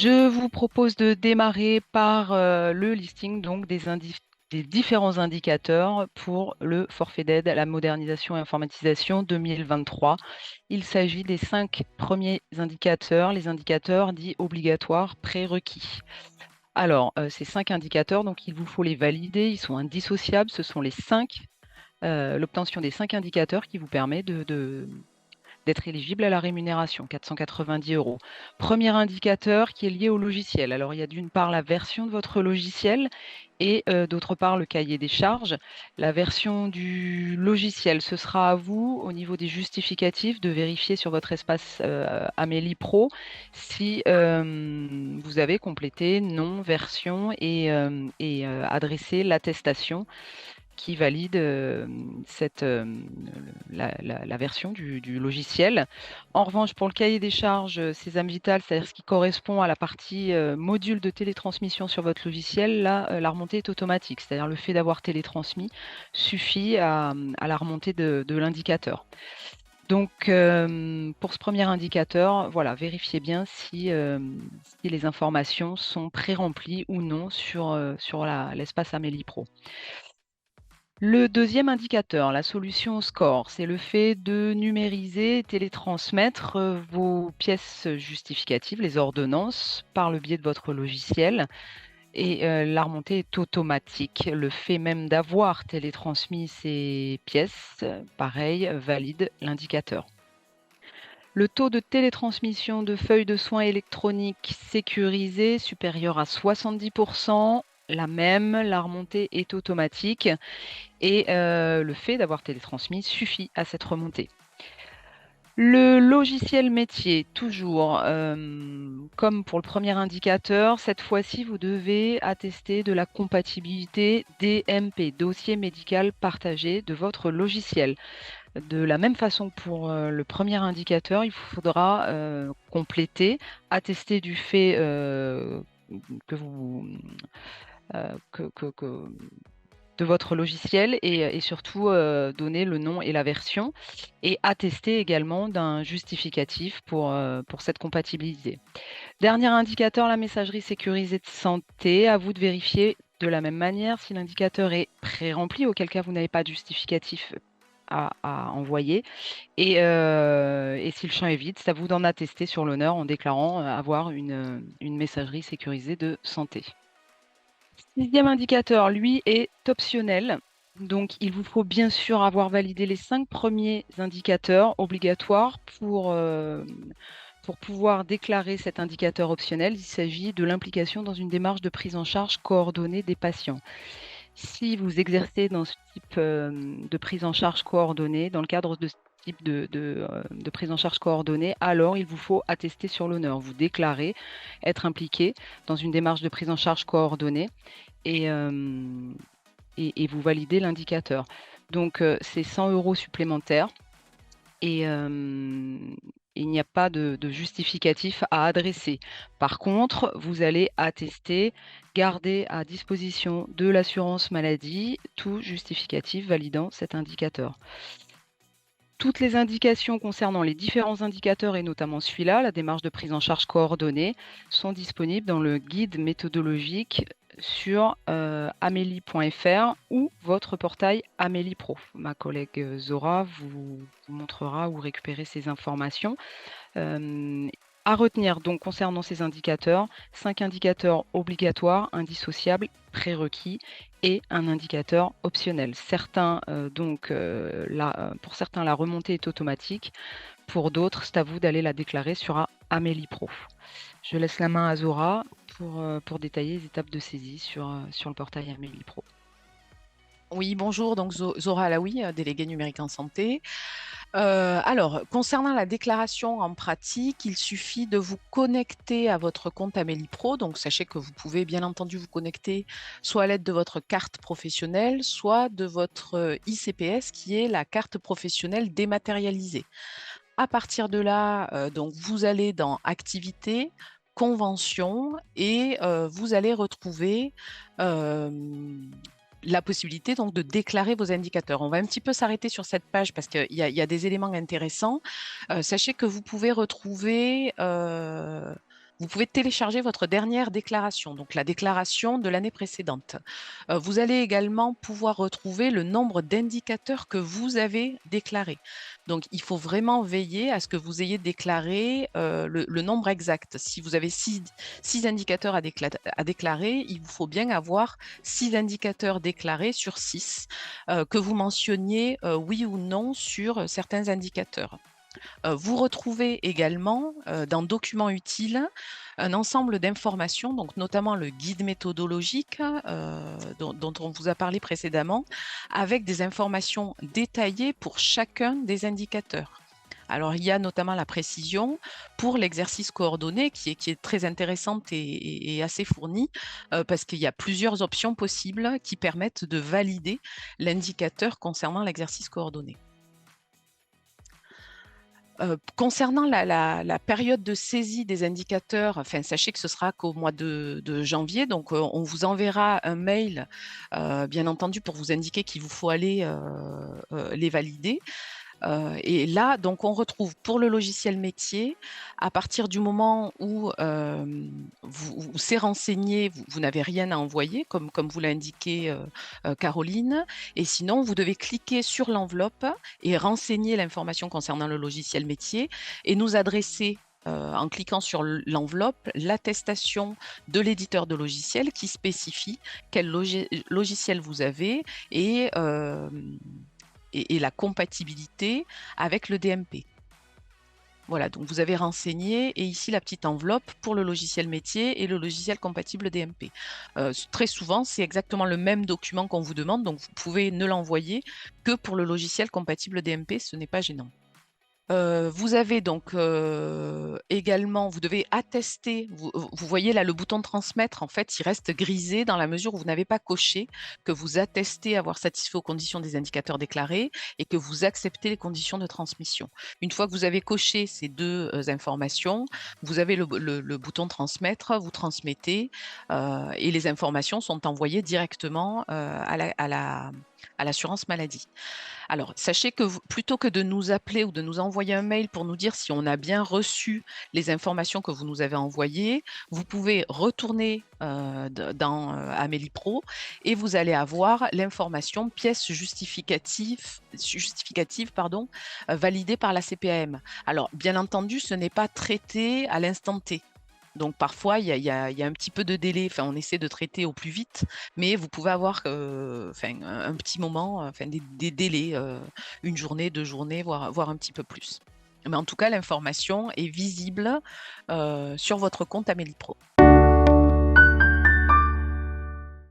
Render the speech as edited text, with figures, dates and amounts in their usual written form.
Je vous propose de démarrer par le listing donc des différents indicateurs pour le forfait d'aide à la modernisation et informatisation 2023. Il s'agit des 5 premiers indicateurs, les indicateurs dits obligatoires prérequis. Alors, ces 5 indicateurs, donc il vous faut les valider, ils sont indissociables, ce sont l'obtention des 5 indicateurs qui vous permet d'être éligible à la rémunération, 490 euros. Premier indicateur qui est lié au logiciel. Alors, il y a d'une part la version de votre logiciel et d'autre part le cahier des charges. La version du logiciel, ce sera à vous, au niveau des justificatifs, de vérifier sur votre espace Amélie Pro si vous avez complété nom, version et adressé l'attestation qui valide la version du logiciel. En revanche, pour le cahier des charges Sésame Vital, c'est-à-dire ce qui correspond à la partie module de télétransmission sur votre logiciel, là, la remontée est automatique. C'est-à-dire le fait d'avoir télétransmis suffit à la remontée de l'indicateur. Donc, pour ce premier indicateur, voilà, vérifiez bien si les informations sont pré-remplies ou non sur l'espace Amélie Pro. Le deuxième indicateur, la solution score, c'est le fait de numériser, télétransmettre vos pièces justificatives, les ordonnances, par le biais de votre logiciel. Et la remontée est automatique. Le fait même d'avoir télétransmis ces pièces, pareil, valide l'indicateur. Le taux de télétransmission de feuilles de soins électroniques sécurisées supérieur à 70%, la remontée est automatique et le fait d'avoir télétransmis suffit à cette remontée. Le logiciel métier, toujours, comme pour le premier indicateur, cette fois-ci, vous devez attester de la compatibilité DMP, dossier médical partagé, de votre logiciel. De la même façon que pour le premier indicateur, il faudra compléter, attester du fait que vous que de votre logiciel et surtout donner le nom et la version et attester également d'un justificatif pour cette compatibilité. Dernier indicateur, la messagerie sécurisée de santé. À vous de vérifier de la même manière si l'indicateur est pré-rempli, auquel cas vous n'avez pas de justificatif à envoyer. Et si le champ est vide, c'est à vous d'en attester sur l'honneur en déclarant avoir une messagerie sécurisée de santé. Sixième indicateur, lui, est optionnel. Donc, il vous faut bien sûr avoir validé les 5 premiers indicateurs obligatoires pour pouvoir déclarer cet indicateur optionnel. Il s'agit de l'implication dans une démarche de prise en charge coordonnée des patients. Si vous exercez dans ce type de prise en charge coordonnée, dans le cadre de ce type de prise en charge coordonnée, alors il vous faut attester sur l'honneur. Vous déclarez être impliqué dans une démarche de prise en charge coordonnée et vous validez l'indicateur. Donc, c'est 100 euros supplémentaires et il n'y a pas de justificatif à adresser. Par contre, vous allez attester, garder à disposition de l'assurance maladie tout justificatif validant cet indicateur. Toutes les indications concernant les différents indicateurs et notamment celui-là, la démarche de prise en charge coordonnée, sont disponibles dans le guide méthodologique sur amélie.fr ou votre portail Amélie Pro. Ma collègue Zora vous montrera où récupérer ces informations. À retenir donc concernant ces indicateurs, 5 indicateurs obligatoires, indissociables, prérequis et un indicateur optionnel. Pour certains, la remontée est automatique. Pour d'autres, c'est à vous d'aller la déclarer sur Amélie Pro. Je laisse la main à Zora pour détailler les étapes de saisie sur le portail Amélie Pro. Oui, bonjour, donc Zora Alaoui, déléguée numérique en santé. Alors, concernant la déclaration en pratique, il suffit de vous connecter à votre compte Amélie Pro. Donc, sachez que vous pouvez bien entendu vous connecter soit à l'aide de votre carte professionnelle, soit de votre ICPS, qui est la carte professionnelle dématérialisée. À partir de là, donc, vous allez dans Activités, Conventions et vous allez retrouver la possibilité donc de déclarer vos indicateurs. On va un petit peu s'arrêter sur cette page parce qu'il y a des éléments intéressants. Sachez que vous pouvez retrouver vous pouvez télécharger votre dernière déclaration, donc la déclaration de l'année précédente. Vous allez également pouvoir retrouver le nombre d'indicateurs que vous avez déclarés. Donc, il faut vraiment veiller à ce que vous ayez déclaré le nombre exact. Si vous avez six indicateurs à déclarer, il vous faut bien avoir 6 indicateurs déclarés sur 6, que vous mentionniez oui ou non sur certains indicateurs. Vous retrouvez également dans Documents utiles un ensemble d'informations, donc notamment le guide méthodologique dont on vous a parlé précédemment, avec des informations détaillées pour chacun des indicateurs. Alors, il y a notamment la précision pour l'exercice coordonné qui est très intéressante et assez fournie parce qu'il y a plusieurs options possibles qui permettent de valider l'indicateur concernant l'exercice coordonné. Concernant la période de saisie des indicateurs, enfin, sachez que ce sera qu'au mois de janvier, donc on vous enverra un mail, bien entendu, pour vous indiquer qu'il vous faut aller les valider. Et là, donc, on retrouve pour le logiciel métier, à partir du moment où vous c'est renseigné, vous n'avez rien à envoyer, comme vous l'a indiqué Caroline. Et sinon, vous devez cliquer sur l'enveloppe et renseigner l'information concernant le logiciel métier et nous adresser en cliquant sur l'enveloppe, l'attestation de l'éditeur de logiciel qui spécifie quel logiciel vous avez et la compatibilité avec le DMP. Voilà, donc vous avez renseigné et ici la petite enveloppe pour le logiciel métier et le logiciel compatible DMP. Très souvent, c'est exactement le même document qu'on vous demande, donc vous pouvez ne l'envoyer que pour le logiciel compatible DMP, ce n'est pas gênant. Vous avez donc également, vous devez attester, vous voyez là le bouton transmettre, en fait, il reste grisé dans la mesure où vous n'avez pas coché que vous attestez avoir satisfait aux conditions des indicateurs déclarés et que vous acceptez les conditions de transmission. Une fois que vous avez coché ces deux informations, vous avez le bouton transmettre, vous transmettez et les informations sont envoyées directement à l'assurance maladie. Alors, sachez que plutôt que de nous appeler ou de nous envoyer un mail pour nous dire si on a bien reçu les informations que vous nous avez envoyées, vous pouvez retourner dans Amélie Pro et vous allez avoir l'information pièce justificative validée par la CPAM. Alors, bien entendu, ce n'est pas traité à l'instant T. Donc parfois, il y a un petit peu de délai. Enfin, on essaie de traiter au plus vite, mais vous pouvez avoir un petit moment, des délais, une journée, 2 journées, voire un petit peu plus. Mais en tout cas, l'information est visible sur votre compte Amélie Pro.